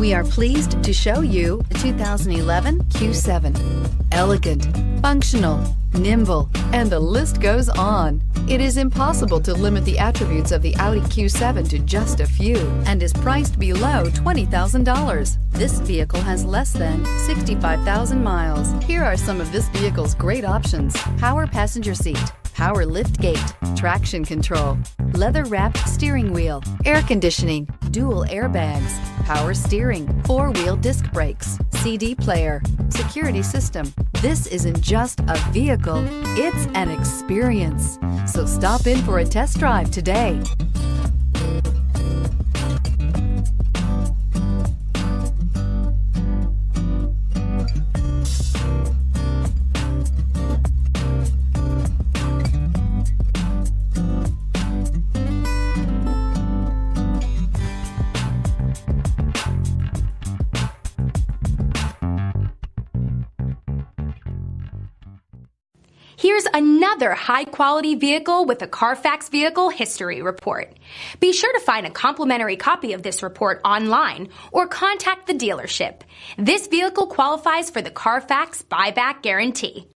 We are pleased to show you the 2011 Q7. Elegant, functional, nimble, and the list goes on. It is impossible to limit the attributes of the Audi Q7 to just a few and is priced below $20,000. This vehicle has less than 65,000 miles. Here are some of this vehicle's great options: power passenger seat, power lift gate, traction control, leather-wrapped steering wheel, air conditioning, dual airbags, power steering, four-wheel disc brakes, CD player, security system. This isn't just a vehicle, it's an experience. So stop in for a test drive today. Here's another high-quality vehicle with a Carfax Vehicle History Report. Be sure to find a complimentary copy of this report online or contact the dealership. This vehicle qualifies for the Carfax Buyback Guarantee.